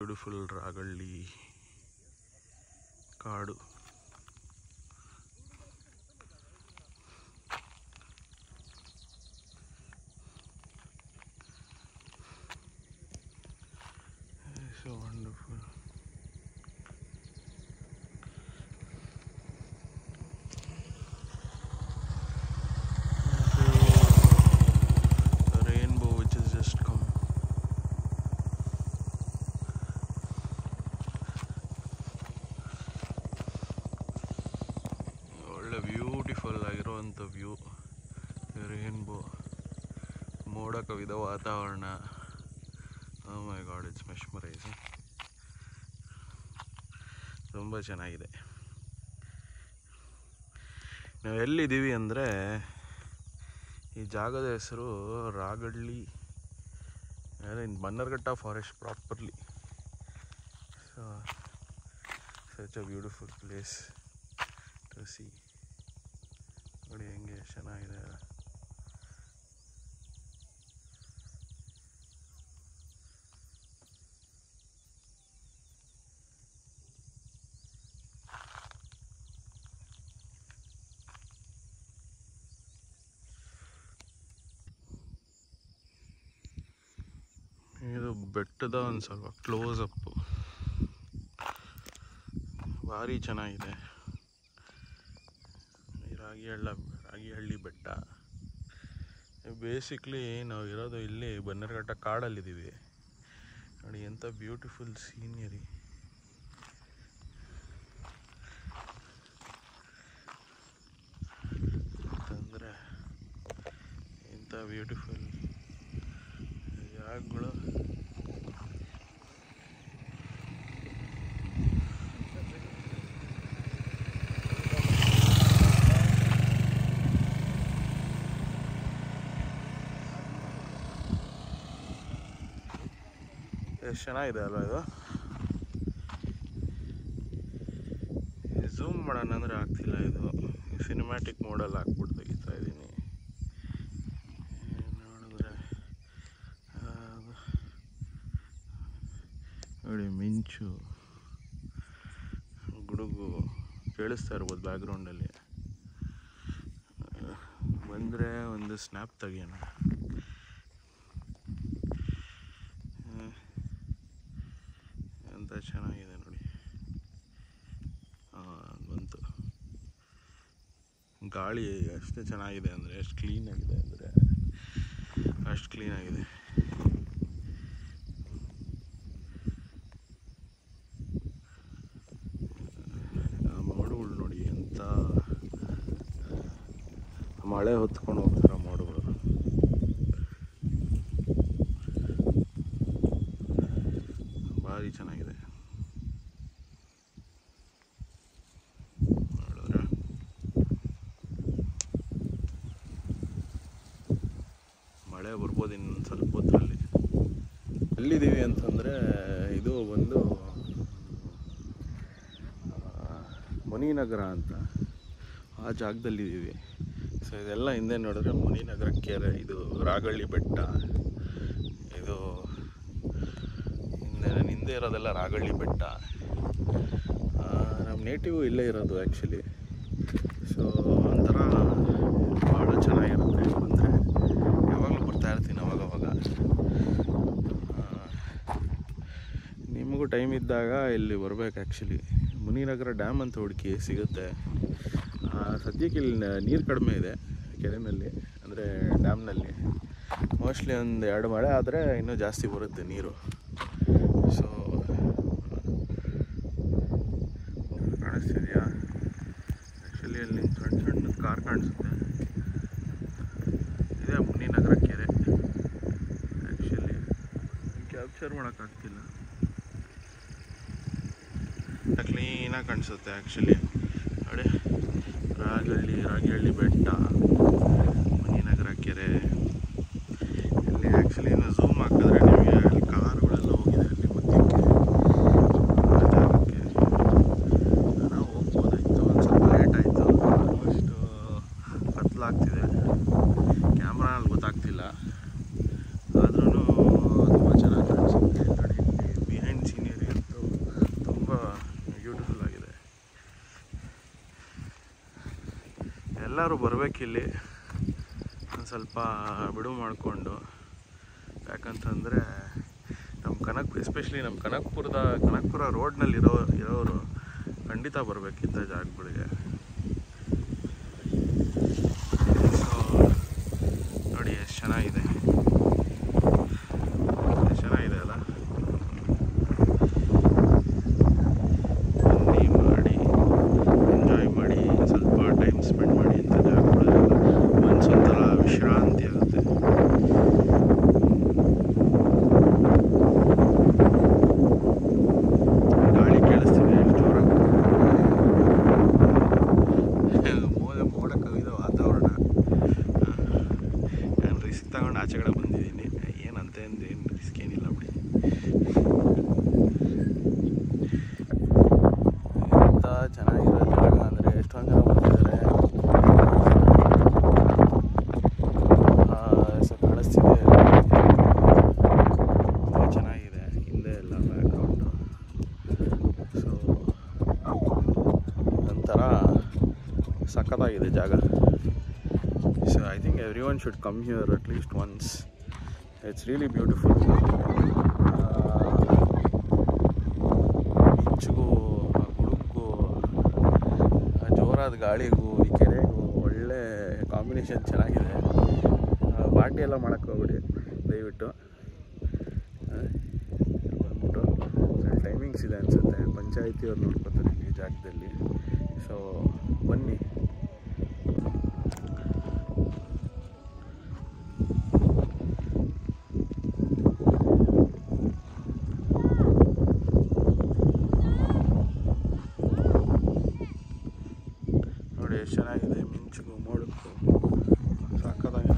Beautiful ರಾಗಳ್ಳಿ ಕಾಡು. So wonderful. The rainbow which has just come. ಒಳ್ಳೆ beautiful ಆಗಿರುವಂಥ view, rainbow, ಮೋಡ ಕವಿದ ವಾತಾವರಣ. Oh my God, it's mesmerizing. ತುಂಬ ಚೆನ್ನಾಗಿದೆ. ನಾವು ಎಲ್ಲಿದ್ದೀವಿ ಅಂದರೆ, ಈ ಜಾಗದ ಹೆಸರು Ragalli, in Bannerghatta forest properly. So such a beautiful place to see. ನೋಡಿ ಹೆಂಗೆ ಚೆನ್ನಾಗಿದೆ. ಇದು ಬೆಟ್ಟದ ಒಂದು ಸ್ವಲ್ಪ ಕ್ಲೋಸ್ ಅಪ್ಪು, ಭಾರಿ ಚೆನ್ನಾಗಿದೆ. ರಾಗಿಹಳ್ಳಿ ಬೆಟ್ಟ. ಬೇಸಿಕ್ಲಿ ನಾವು ಇರೋದು ಇಲ್ಲಿ ಬನ್ನರ್ಘಟ್ಟ ಕಾಡಲ್ಲಿದ್ದೀವಿ. ನೋಡಿ ಎಂಥ ಬ್ಯೂಟಿಫುಲ್ ಸೀನರಿ. ಅಂತಂದರೆ ಎಂಥ ಬ್ಯೂಟಿಫುಲ್ ಜಾಗಗಳು. ಎಷ್ಟು ಚೆನ್ನಾಗಿದೆ ಅಲ್ವಾ ಇದು. ಝೂಮ್ ಮಾಡೋಣ ಅಂದರೆ ಆಗ್ತಿಲ್ಲ. ಇದು ಸಿನಿಮ್ಯಾಟಿಕ್ ಮೋಡಲ್ಲಿ ಹಾಕ್ಬಿಟ್ಟು ತೆಗಿತಾ ಇದ್ದೀನಿ. ನೋಡಿದ್ರೆ ನೋಡಿ ಮಿಂಚು, ಗುಡುಗು ಕೇಳಿಸ್ತಾ ಇರ್ಬೋದು ಬ್ಯಾಕ್ಗ್ರೌಂಡಲ್ಲಿ. ಬಂದರೆ ಒಂದು ಸ್ನ್ಯಾಪ್ ತೆಗಿಯೋಣ. ಎಂತ ಚೆನ್ನಾಗಿದೆ ನೋಡಿ. ಬಂತು. ಗಾಳಿ ಅಷ್ಟೇ ಚೆನ್ನಾಗಿದೆ ಅಂದರೆ, ಎಷ್ಟು ಕ್ಲೀನಾಗಿದೆ ಅಂದರೆ ಅಷ್ಟು ಕ್ಲೀನಾಗಿದೆ. ಮೋಡಗಳು ನೋಡಿ ಎಂಥ ಮಳೆ ಹೊತ್ಕೊಂಡು ಹೋಗ್ತಾರ ಮೋಡಗಳು. ಭಾರಿ ಚೆನ್ನಾಗಿದೆ. ನೋಡಿದ್ರೆ ಮಳೆ ಬರ್ಬೋದು ಇನ್ನೊಂದು ಸ್ವಲ್ಪ ಹೊತ್ತರಲ್ಲಿ. ಎಲ್ಲಿದ್ದೀವಿ ಅಂತಂದರೆ, ಇದು ಒಂದು ಮುನಿನಗರ ಅಂತ ಆ ಜಾಗದಲ್ಲಿದ್ದೀವಿ. ಸೊ ಇದೆಲ್ಲ ಹಿಂದೆ ನೋಡಿದ್ರೆ ಮುನಿನಗರ ಕೆರೆ, ಇದು ರಾಗಳ್ಳಿ ಬೆಟ್ಟ. ಇದು ಹಿಂದೆ ಇರೋದೆಲ್ಲ ರಾಗಳ್ಳಿ ಬೆಟ್ಟ. ನಮ್ಮ ನೇಟಿವ್ ಇಲ್ಲೇ ಇರೋದು ಆ್ಯಕ್ಚುಲಿ. ಸೊ ಒಂಥರ ಭಾಳ ಚೆನ್ನಾಗಿರುತ್ತೆ. ಅಂದರೆ ಯಾವಾಗಲೂ ಬರ್ತಾ ಇರ್ತೀನಿ ಅವಾಗವಾಗ. ನಿಮಗೂ ಟೈಮ್ ಇದ್ದಾಗ ಇಲ್ಲಿ ಬರ್ಬೇಕು ಆ್ಯಕ್ಚುಲಿ. ಮುನಿನಗರ ಡ್ಯಾಮ್ ಅಂತ ಹುಡುಕಿ ಸಿಗುತ್ತೆ. ಸದ್ಯಕ್ಕೆ ಇಲ್ಲಿ ನೀರು ಕಡಿಮೆ ಇದೆ ಕೆರೆಯಲ್ಲಿ, ಅಂದರೆ ಡ್ಯಾಮ್ನಲ್ಲಿ. ಮೋಸ್ಟ್ಲಿ ಒಂದು 2 ಮಳೆ ಆದರೆ ಇನ್ನೂ ಜಾಸ್ತಿ ಬರುತ್ತೆ ನೀರು. ಸೊ ಕಾಣಿಸ್ತಿದೆಯಾ? ಆ್ಯಕ್ಚುಲಿ ಅಲ್ಲಿ ಸಣ್ಣ ಸಣ್ಣ ಕಾರ್ ಕಾಣಿಸುತ್ತೆ. ಇದೇ ಮುನಿನಗರ ಕೆರೆ. ಆ್ಯಕ್ಚುಲಿ ಕ್ಯಾಪ್ಚರ್ ಮಾಡೋಕ್ಕಾಗ್ತಿಲ್ಲ. ಕ್ಲೀನಾಗಿ ಕಾಣಿಸುತ್ತೆ ಆ್ಯಕ್ಚುಲಿ. ನೋಡಿ ರಾಗಿಹಳ್ಳಿ ಬೆಟ್ಟ, ಮುನಿನಗರ ಕೆರೆ. ಇಲ್ಲಿ ಆ್ಯಕ್ಚುಲಿ ಇನ್ನು ಝೂಮ್ ಹಾಕಿದ್ರೆ ನಿಮಗೆ ಅಲ್ಲಿ ಕಾರುಗಳೆಲ್ಲ ಹೋಗಿದೆ ಅಲ್ಲಿ ಮಧ್ಯಕ್ಕೆ ಆ ಜಾಗಕ್ಕೆ. ನಾವು ಹೋಗ್ಬೋದಾಯಿತು, ಒಂದು ಸ್ವಲ್ಪ ಲೇಟ್ ಆಯಿತು. ಆಲ್ಮೋಸ್ಟ್ ಕತ್ಲಾಗ್ತಿದೆ, ಕ್ಯಾಮ್ರಾನಲ್ಲಿ ಗೊತ್ತಾಗ್ತಿಲ್ಲ. ಆದ್ರೂ ತುಂಬ ಚೆನ್ನಾಗಿ ಕಾಣಿಸುತ್ತೆ. ನೋಡಿ ಇಲ್ಲಿ ಬಿಹೈಂಡ್ ಸೀನರಿ ಎಲ್ಲರೂ ಬರಬೇಕಿಲ್ಲಿ ಒಂದು ಸ್ವಲ್ಪ ಬಿಡುವು ಮಾಡಿಕೊಂಡು. ಯಾಕಂತಂದರೆ ನಮ್ಮ ಎಸ್ಪೆಷಲಿ ನಮ್ಮ ಕನಕಪುರ ರೋಡ್ನಲ್ಲಿರೋರು ಖಂಡಿತ ಬರಬೇಕಿದ್ದ ಜಾಗಗಳಿಗೆ. ಸೊ ನೋಡಿ ಎಷ್ಟು ಚೆನ್ನಾಗಿದೆ ಅಲ್ಲ. ಬನ್ನಿ, ಮಾಡಿ, ಎಂಜಾಯ್ ಮಾಡಿ, ಸ್ವಲ್ಪ ಟೈಮ್ ಸ್ಪೆಂಡ್ ಮಾಡಿ ಇಂಥ ಜಾಗಗಳೆಲ್ಲ. ಮನಸ್ಸೊಂಥರ ವಿಶ್ರಾಂತಿ ಆಗುತ್ತೆ. ಗಾಳಿ ಕೇಳಿಸ್ತಿದೆ ಎಷ್ಟು ಜೋರಾಗಿ. ಮೋಡ ಕವಿದ ವಾತಾವರಣ. ನಾನು ರಿಸ್ಕ್ ತಗೊಂಡು ಆಚೆ ಕಡೆ ಬಂದಿದ್ದೀನಿ. ಏನು ರಿಸ್ಕ್ ಏನಿಲ್ಲ ಬಿಡಿ. ಎಂಥ ಚೆನ್ನಾಗಿರೋ ಜಾಗ ಅಂದರೆ ಎಷ್ಟೊಂದು ಜನ ಬಂದಿದ್ದಾರೆ. ಸೊ ಕಾಣಿಸ್ತಿದೆ, ಚೆನ್ನಾಗಿದೆ. ಹಿಂದೆ ಎಲ್ಲ ಬ್ಯಾಕ್ಗ್ರೌಂಡು. ಸೊ ಒಂಥರ ಸಖತ್ತಾಗಿದೆ ಜಾಗ. So I think every one should come here at least once. It's really beautiful. ಮಿಂಚಿಗೂ ಗುಡುಗು ಜೋರಾದ ಗಾಳಿಗೂ ಈ ಕೆರೆಗೂ ಒಳ್ಳೆ ಕಾಂಬಿನೇಷನ್ ಚೆನ್ನಾಗಿದೆ. ಪಾರ್ಟಿ ಎಲ್ಲ ಮಾಡೋಕ್ಕೆ ಹೋಗ್ಬಿಡಿ ದಯವಿಟ್ಟು. ಬಂದ್ಬಿಟ್ಟು ಟೈಮಿಂಗ್ಸ್ ಇದೆ ಅನಿಸುತ್ತೆ, ಪಂಚಾಯಿತಿಯವ್ರು ನೋಡ್ಕೊತಾರೆ ಈ ಜಾಗದಲ್ಲಿ. ಸೊ ಬನ್ನಿ. ಎಷ್ಟು ಚೆನ್ನಾಗಿದೆ, ಮಿಂಚಿಗೂ ಮೋಡಕ್ಕೂ ಸಾಕಾಗಿದೆ.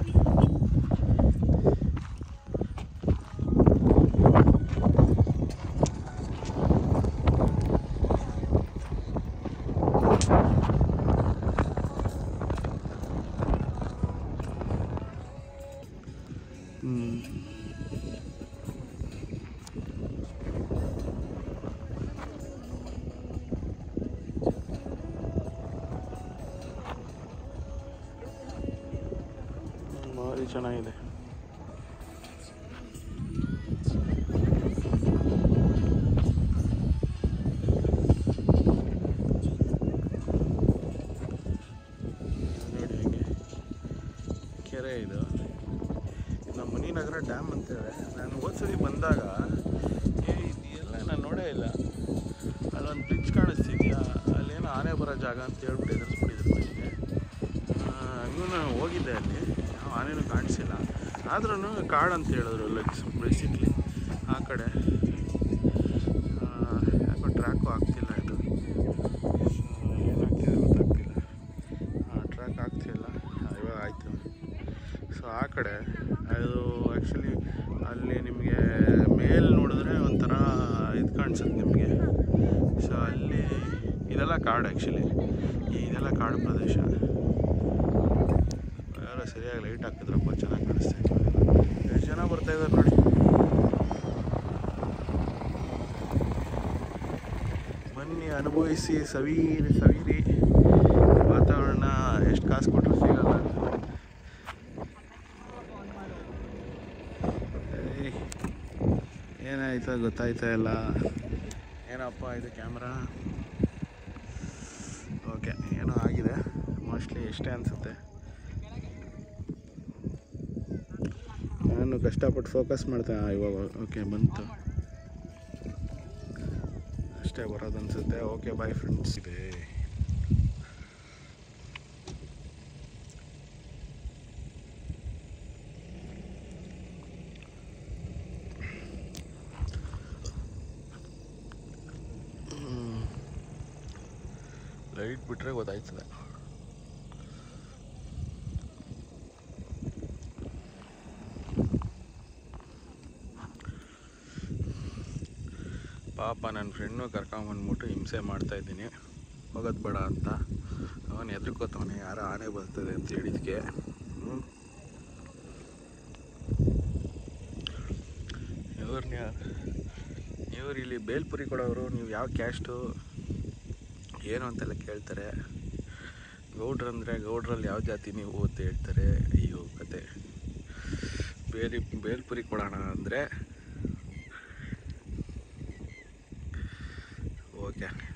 ಭಾರಿ ಚೆನ್ನಾಗಿದೆ. ನೋಡಿ ಹೇಗೆ ಕೆರೆ ಇದು. ನಮ್ಮ ಮುನಿನಗರ ಡ್ಯಾಮ್ ಅಂತೇಳಿ ನಾನು ಹೋದ್ಸರಿ ಬಂದಾಗ ಇದೆಲ್ಲ ನಾನು ನೋಡೇ ಇಲ್ಲ. ಅಲ್ಲೊಂದು ಬ್ರಿಡ್ಜ್ ಕಾಣಿಸ್ತಿದ್ಯಾ, ಅಲ್ಲೇನೋ ಆನೆ ಬರೋ ಜಾಗ ಅಂತ ಹೇಳ್ಬಿಟ್ಟು ಎದುರಿಸ್ಬಿಟ್ಟಿದ್ರು ನನಗೆ. ಹಂಗೂ ನಾನು ಹೋಗಿದ್ದೆ, ಅಲ್ಲಿ ಯಾವ ಆನೆನೂ ಕಾಣಿಸಿಲ್ಲ. ಆದ್ರೂ ಕಾಡು ಅಂತ ಹೇಳಿದ್ರು ಬೇಸಿಕ್ಲಿ ಆ ಕಡೆ. ಯಾಕೋ ಟ್ರ್ಯಾಕು ಆಗ್ತಿಲ್ಲ, ಇದು ಏನಾಗ್ತಿದೆ ಗೊತ್ತಾಗ್ತಿಲ್ಲ. ಟ್ರ್ಯಾಕ್ ಆಗ್ತಿಲ್ಲ, ಇವಾಗ ಆಯಿತು. ಸೊ ಆ ಕಡೆ ಅದು ಆ್ಯಕ್ಚುಲಿ ಅಲ್ಲಿ ನಿಮಗೆ ಮೇಲ್ ನೋಡಿದ್ರೆ ಒಂಥರ ಇದು ಕಾಣಿಸುತ್ತೆ ನಿಮಗೆ. ಸೊ ಅಲ್ಲಿ ಇದೆಲ್ಲ ಕಾಡು, ಆ್ಯಕ್ಚುಲಿ ಇದೆಲ್ಲ ಕಾಡು ಪ್ರದೇಶ. ಯಾರೋ ಸರಿಯಾಗಿ ಲೈಟ್ ಹಾಕಿದ್ರಪ್ಪ, ಚೆನ್ನಾಗಿ ಕಾಣಿಸ್ತಾ ಇತ್ತು. ಎಷ್ಟು ಜನ ಬರ್ತಾಯಿದ್ದಾರೆ ನೋಡಿ. ಬನ್ನಿ, ಅನುಭವಿಸಿ, ಸವಿರಿ ವಾತಾವರಣ. ಎಷ್ಟು ಕಾಸು ಕೊಟ್ಟರು ಸಿಗಲ್ಲ. ಏನಾಯ್ತಾ ಗೊತ್ತಾಯ್ತಾ ಇಲ್ಲ. ಏನಪ್ಪ ಇದು ಕ್ಯಾಮ್ರಾ? ಓಕೆ, ಏನೋ ಆಗಿದೆ ಮೋಸ್ಟ್ಲಿ, ಎಷ್ಟೇ ಅನಿಸುತ್ತೆ. ನಾನು ಕಷ್ಟಪಟ್ಟು ಫೋಕಸ್ ಮಾಡ್ತಾ ಇವಾಗ. ಓಕೆ, ಬಂತು ಅಷ್ಟೇ ಬರೋದು ಅನಿಸುತ್ತೆ. Okay, bye friends. ಇದೆ ಲೈಟ್ ಬಿಟ್ಟರೆ ಗೊತ್ತಾಯ್ತದೆ. ಪಾಪ ನನ್ನ ಫ್ರೆಂಡ್ನು ಕರ್ಕೊಂಬಂದ್ಬಿಟ್ಟು ಹಿಂಸೆ ಮಾಡ್ತಾಯಿದ್ದೀನಿ, ಹೋಗೋದು ಬೇಡ ಅಂತ. ಅವನು ಹೆದರ್ಕೋತವನೆ, ಯಾರೋ ಆನೆ ಬರ್ತದೆ ಅಂತ ಹೇಳಿದ್ಕೆ. ಇವ್ರು ಇಲ್ಲಿ ಬೇಲ್ಪುರಿ ಕೊಡೋರು, ನೀವು ಯಾವ ಕ್ಯಾಸ್ಟು ಏನು ಅಂತೆಲ್ಲ ಕೇಳ್ತಾರೆ. ಗೌಡ್ರಂದರೆ ಗೌಡ್ರಲ್ಲಿ ಯಾವ ಜಾತಿ ನೀವು ಅಂತ ಹೇಳ್ತಾರೆ. ಅಯ್ಯೋ ಕತೆ. ಬೇಲ್ಪುರಿ ಕೊಡೋಣ ಅಂದರೆ ಓಕೆ